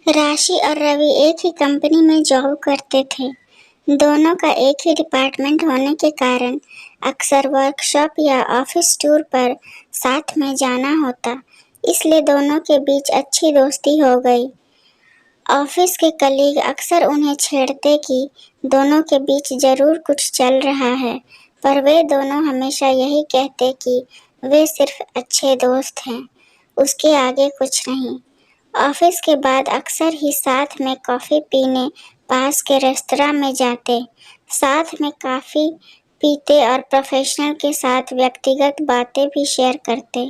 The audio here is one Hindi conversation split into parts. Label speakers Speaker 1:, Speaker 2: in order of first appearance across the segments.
Speaker 1: राशि और रवि एक ही कंपनी में जॉब करते थे। दोनों का एक ही डिपार्टमेंट होने के कारण अक्सर वर्कशॉप या ऑफिस टूर पर साथ में जाना होता, इसलिए दोनों के बीच अच्छी दोस्ती हो गई। ऑफिस के कलीग अक्सर उन्हें छेड़ते कि दोनों के बीच जरूर कुछ चल रहा है, पर वे दोनों हमेशा यही कहते कि वे सिर्फ अच्छे दोस्त हैं, उसके आगे कुछ नहीं। ऑफिस के बाद अक्सर ही साथ में कॉफी पीने पास के रेस्तरां में जाते, साथ में कॉफी पीते और प्रोफेशनल के साथ व्यक्तिगत बातें भी शेयर करते।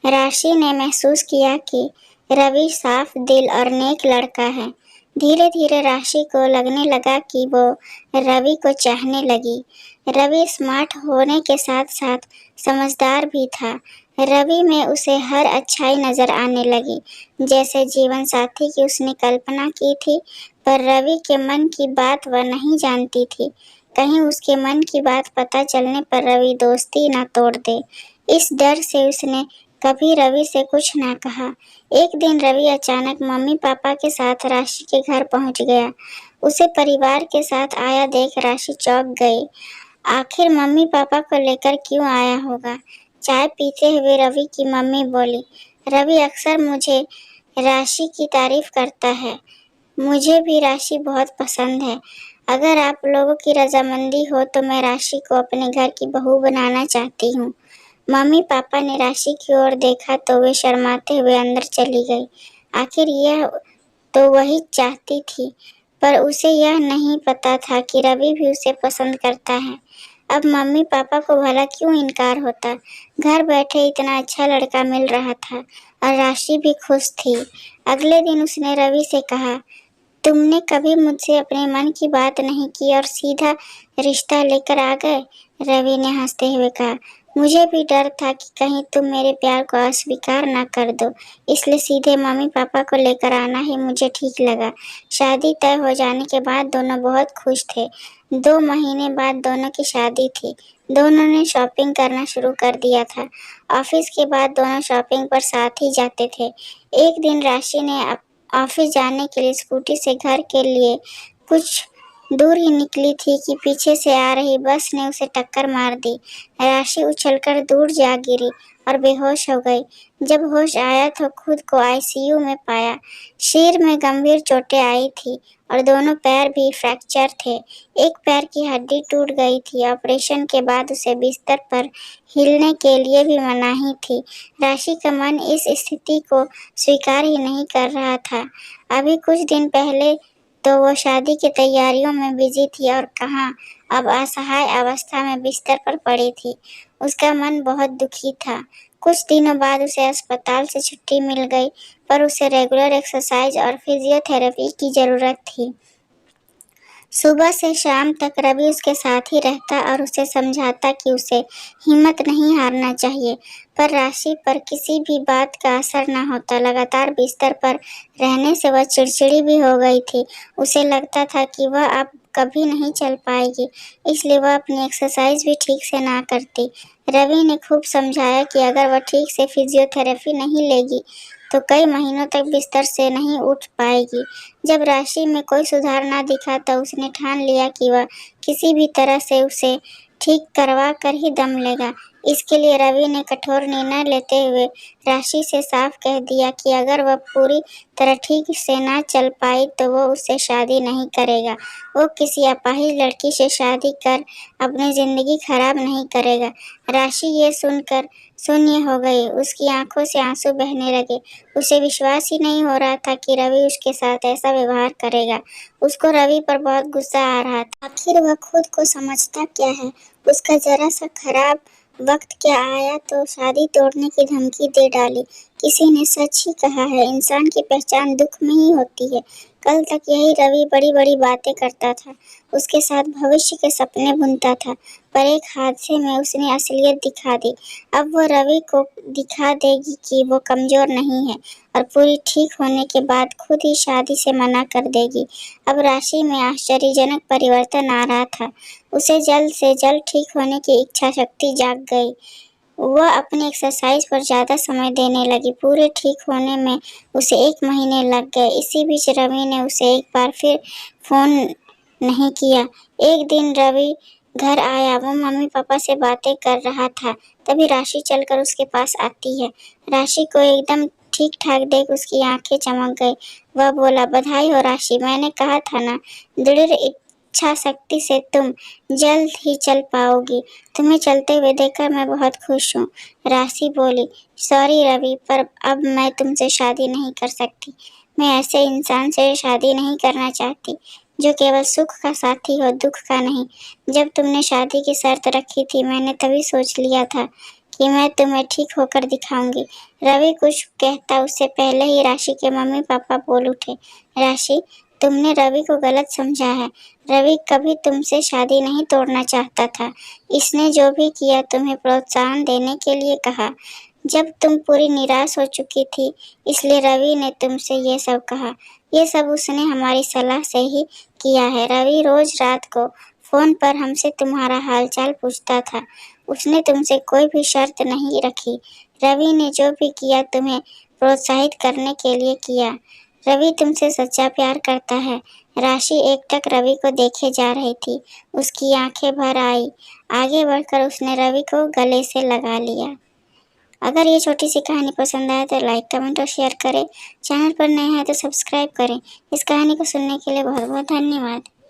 Speaker 1: राशि ने महसूस किया कि रवि साफ दिल और नेक लड़का है। धीरे धीरे राशि को लगने लगा कि वो रवि को चाहने लगी। रवि स्मार्ट होने के साथ साथ समझदार भी था। रवि में उसे हर अच्छाई नजर आने लगी, जैसे जीवन साथी की उसने कल्पना की थी, पर रवि के मन की बात वह नहीं जानती थी। कहीं उसके मन की बात पता चलने पर रवि दोस्ती न तोड़ दे, इस डर से उसने कभी रवि से कुछ ना कहा। एक दिन रवि अचानक मम्मी पापा के साथ राशि के घर पहुंच गया। उसे परिवार के साथ आया देख राशि चौंक गई। आखिर मम्मी पापा को लेकर क्यों आया होगा? चाय पीते हुए रवि की मम्मी बोली, रवि अक्सर मुझे राशि की तारीफ करता है। मुझे भी राशि बहुत पसंद है। अगर आप लोगों की रजामंदी हो तो मैं राशि को अपने घर की बहू बनाना चाहती हूँ। मम्मी पापा ने राशि की ओर देखा तो वे शर्माते हुए अंदर चली गई। आखिर यह तो वही चाहती थी, पर उसे यह नहीं पता था कि रवि भी उसे पसंद करता है। अब मम्मी पापा को भला क्यों इनकार होता? घर बैठे इतना अच्छा लड़का मिल रहा था और राशि भी खुश थी। अगले दिन उसने रवि से कहा, तुमने कभी मुझसे अपने मन की बात नहीं की और सीधा रिश्ता लेकर आ गए। रवि ने हंसते हुए कहा, मुझे भी डर था कि कहीं तुम मेरे प्यार को अस्वीकार ना कर दो, इसलिए सीधे मम्मी पापा को लेकर आना ही मुझे ठीक लगा। शादी तय हो जाने के बाद दोनों बहुत खुश थे। 2 महीने बाद दोनों की शादी थी। दोनों ने शॉपिंग करना शुरू कर दिया था। ऑफिस के बाद दोनों शॉपिंग पर साथ ही जाते थे। एक दिन राशि ने ऑफिस जाने के लिए स्कूटी से घर के लिए कुछ दूर ही निकली थी कि पीछे से आ रही बस ने उसे टक्कर मार दी। राशि उछलकर दूर जा गिरी और बेहोश हो गई। जब होश आया तो खुद को आईसीयू में पाया। सिर में गंभीर चोटें आई थी और दोनों पैर भी फ्रैक्चर थे। एक पैर की हड्डी टूट गई थी। ऑपरेशन के बाद उसे बिस्तर पर हिलने के लिए भी मनाही थी। राशि का मन इस स्थिति को स्वीकार ही नहीं कर रहा था। अभी कुछ दिन पहले तो वो शादी की तैयारियों में बिजी थी और कहाँ, अब असहाय अवस्था में बिस्तर पर पड़ी थी। उसका मन बहुत दुखी था। कुछ दिनों बाद उसे अस्पताल से छुट्टी मिल गई, पर उसे रेगुलर एक्सरसाइज और फिजियोथेरेपी की जरूरत थी। सुबह से शाम तक रवि उसके साथ ही रहता और उसे समझाता कि उसे हिम्मत नहीं हारना चाहिए, पर राशि पर किसी भी बात का असर न होता। लगातार बिस्तर पर रहने से वह चिड़चिड़ी भी हो गई थी। उसे लगता था कि वह अब कभी नहीं चल पाएगी, इसलिए वह अपनी एक्सरसाइज भी ठीक से ना करती। रवि ने खूब समझाया कि अगर वह ठीक से फिजियोथेरेपी नहीं लेगी तो कई महीनों तक बिस्तर से नहीं उठ पाएगी। जब राशि में कोई सुधार ना दिखा तो उसने ठान लिया कि वह किसी भी तरह से उसे ठीक करवा कर ही दम लेगा। इसके लिए रवि ने कठोर निर्णय लेते हुए राशि से साफ कह दिया कि अगर वह पूरी तरह ठीक से ना चल पाई तो वो उससे शादी नहीं करेगा। वो किसी अपाहिज लड़की से शादी कर अपनी जिंदगी खराब नहीं करेगा। राशि ये सुनकर शून्य हो गई। उसकी आंखों से आंसू बहने लगे। उसे विश्वास ही नहीं हो रहा था कि रवि उसके साथ ऐसा व्यवहार करेगा। उसको रवि पर बहुत गुस्सा आ रहा था। आखिर वह खुद को समझता क्या है? उसका जरा सा खराब वक्त क्या आया तो शादी तोड़ने की धमकी दे डाली। किसी ने सच ही कहा है, इंसान की पहचान दुख में ही होती है। कल तक यही रवि बड़ी बड़ी बातें करता था, उसके साथ भविष्य के सपने बुनता था, पर एक हादसे में उसने असलियत दिखा दी। अब वो रवि को दिखा देगी कि वो कमजोर नहीं है और पूरी ठीक होने के बाद खुद ही शादी से मना कर देगी। अब राशि में आश्चर्यजनक परिवर्तन आ रहा था। उसे जल्द से जल्द ठीक होने की इच्छा शक्ति जाग गई। वह अपनी एक्सरसाइज पर ज़्यादा समय देने लगी। पूरे ठीक होने में उसे 1 महीने लग गए। इसी बीच रवि ने उसे एक बार फिर फ़ोन नहीं किया। एक दिन रवि घर आया। वो मम्मी पापा से बातें कर रहा था। तभी राशि चलकर उसके पास आती है। राशि को एकदम ठीक ठाक देख उसकी आंखें चमक गई। वह बोला, बधाई हो राशि, मैंने कहा था ना, दृढ़ इच्छा शक्ति से तुम जल्द ही चल पाओगी। तुम्हें चलते हुए देखकर मैं बहुत खुश हूँ। राशि बोली, सॉरी रवि, पर अब मैं तुमसे शादी नहीं कर सकती। मैं ऐसे इंसान से शादी नहीं करना चाहती जो केवल सुख का साथी हो, दुख का नहीं। जब तुमने शादी की शर्त रखी थी, मैंने तभी सोच लिया था कि मैं तुम्हें ठीक होकर दिखाऊंगी। रवि कुछ कहता उससे पहले ही राशि के मम्मी पापा बोल उठे, राशि, तुमने रवि को गलत समझा है। रवि कभी तुमसे शादी नहीं तोड़ना चाहता था। इसने जो भी किया तुम्हें प्रोत्साहन देने के लिए कहा। जब तुम पूरी निराश हो चुकी थी, इसलिए रवि ने तुमसे ये सब कहा। ये सब उसने हमारी सलाह से ही किया है। रवि रोज रात को फ़ोन पर हमसे तुम्हारा हालचाल पूछता था। उसने तुमसे कोई भी शर्त नहीं रखी। रवि ने जो भी किया तुम्हें प्रोत्साहित करने के लिए किया। रवि तुमसे सच्चा प्यार करता है। राशि एकटक रवि को देखे जा रही थी। उसकी आंखें भर आई। आगे बढ़कर उसने रवि को गले से लगा लिया। अगर ये छोटी सी कहानी पसंद आए तो लाइक, कमेंट और शेयर करें। चैनल पर नए हैं तो सब्सक्राइब करें। इस कहानी को सुनने के लिए बहुत बहुत धन्यवाद।